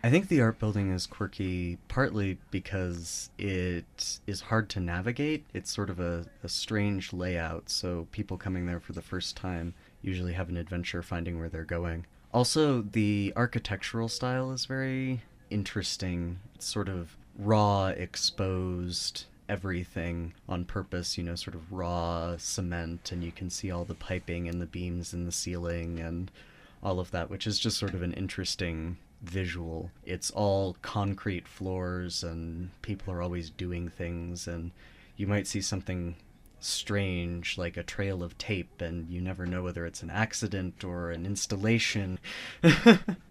I think the art building is quirky partly because it is hard to navigate. It's sort of a strange layout, so people coming there for the first time usually have an adventure finding where they're going. Also, the architectural style is very interesting. It's sort of raw, exposed everything on purpose, sort of raw cement, and you can see all the piping and the beams in the ceiling and all of that, which is just sort of an interesting visual. It's all concrete floors, and people are always doing things, and you might see something strange like a trail of tape, and you never know whether it's an accident or an installation.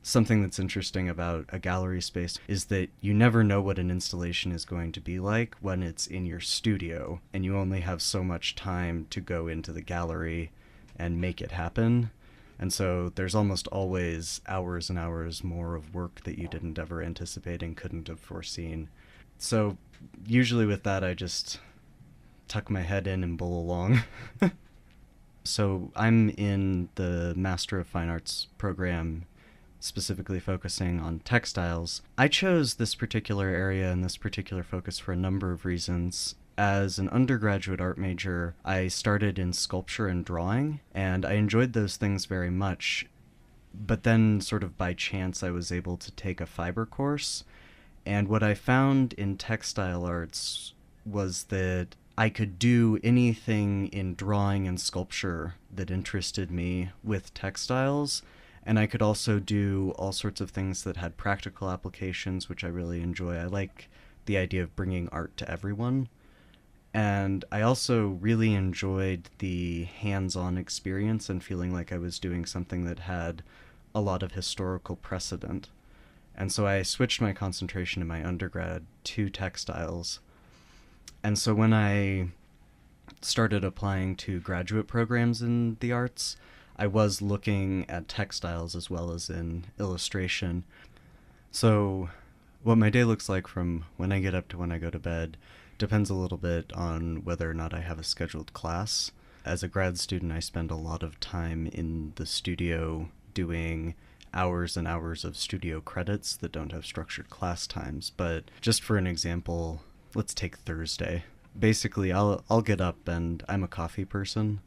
Something that's interesting about a gallery space is that you never know what an installation is going to be like when it's in your studio, and you only have so much time to go into the gallery and make it happen. And so there's almost always hours and hours more of work that you didn't ever anticipate and couldn't have foreseen. So usually with that, I just tuck my head in and bowl along. So I'm in the Master of Fine Arts program, specifically focusing on textiles. I chose this particular area and this particular focus for a number of reasons. As an undergraduate art major, I started in sculpture and drawing, and I enjoyed those things very much. But then, sort of by chance, I was able to take a fiber course. And what I found in textile arts was that I could do anything in drawing and sculpture that interested me with textiles. And I could also do all sorts of things that had practical applications, which I really enjoy. I like the idea of bringing art to everyone. And I also really enjoyed the hands-on experience and feeling like I was doing something that had a lot of historical precedent. And so I switched my concentration in my undergrad to textiles. And so when I started applying to graduate programs in the arts, I was looking at textiles as well as in illustration. So what my day looks like from when I get up to when I go to bed depends a little bit on whether or not I have a scheduled class. As a grad student, I spend a lot of time in the studio doing hours and hours of studio credits that don't have structured class times. But just for an example, let's take Thursday. Basically, I'll get up, and I'm a coffee person,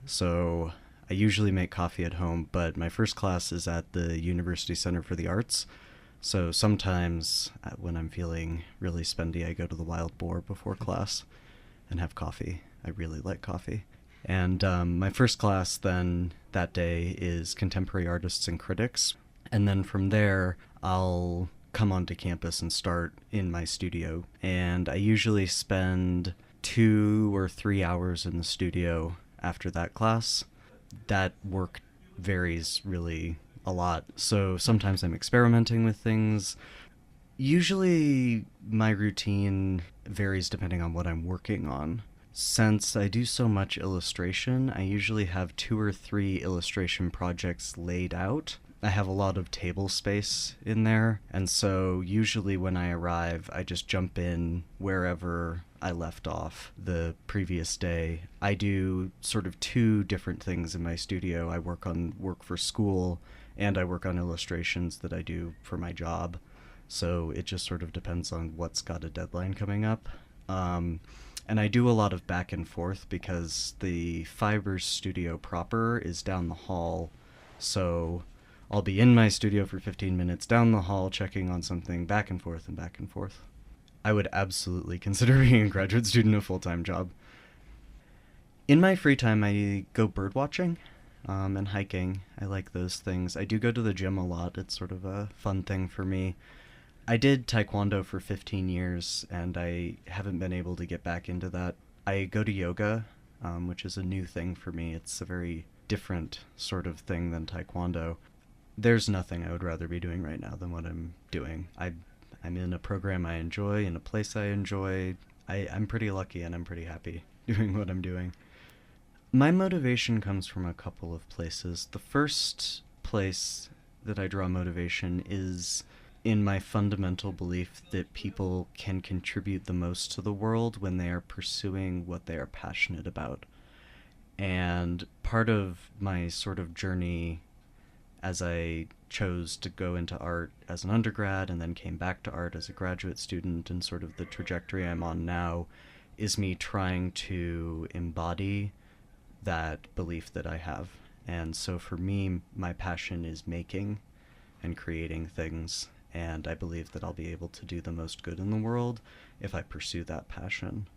so I usually make coffee at home, but my first class is at the University Center for the Arts. So sometimes when I'm feeling really spendy, I go to the Wild Boar before class and have coffee. I really like coffee. And my first class then that day is Contemporary Artists and Critics. And then from there, I'll come onto campus and start in my studio. And I usually spend 2 or 3 hours in the studio after that class. That work varies really a lot. So sometimes I'm experimenting with things. Usually my routine varies depending on what I'm working on. Since I do so much illustration, I usually have 2 or 3 illustration projects laid out. I have a lot of table space in there, and so usually when I arrive, I just jump in wherever I left off the previous day. I do sort of 2 different things in my studio. I work for school, and I work on illustrations that I do for my job. So it just sort of depends on what's got a deadline coming up. And I do a lot of back and forth because the Fibers studio proper is down the hall. So I'll be in my studio for 15 minutes, down the hall, checking on something, back and forth and back and forth. I would absolutely consider being a graduate student a full-time job. In my free time, I go bird watching and hiking. I like those things. I do go to the gym a lot. It's sort of a fun thing for me. I did taekwondo for 15 years, and I haven't been able to get back into that. I go to yoga, which is a new thing for me. It's a very different sort of thing than taekwondo. There's nothing I would rather be doing right now than what I'm doing. I'm in a program I enjoy, in a place I enjoy. I'm pretty lucky, and I'm pretty happy doing what I'm doing. My motivation comes from a couple of places. The first place that I draw motivation is in my fundamental belief that people can contribute the most to the world when they are pursuing what they are passionate about. And part of my sort of journey as I chose to go into art as an undergrad and then came back to art as a graduate student, and sort of the trajectory I'm on now is me trying to embody that belief that I have. And so for me, my passion is making and creating things, and I believe that I'll be able to do the most good in the world if I pursue that passion.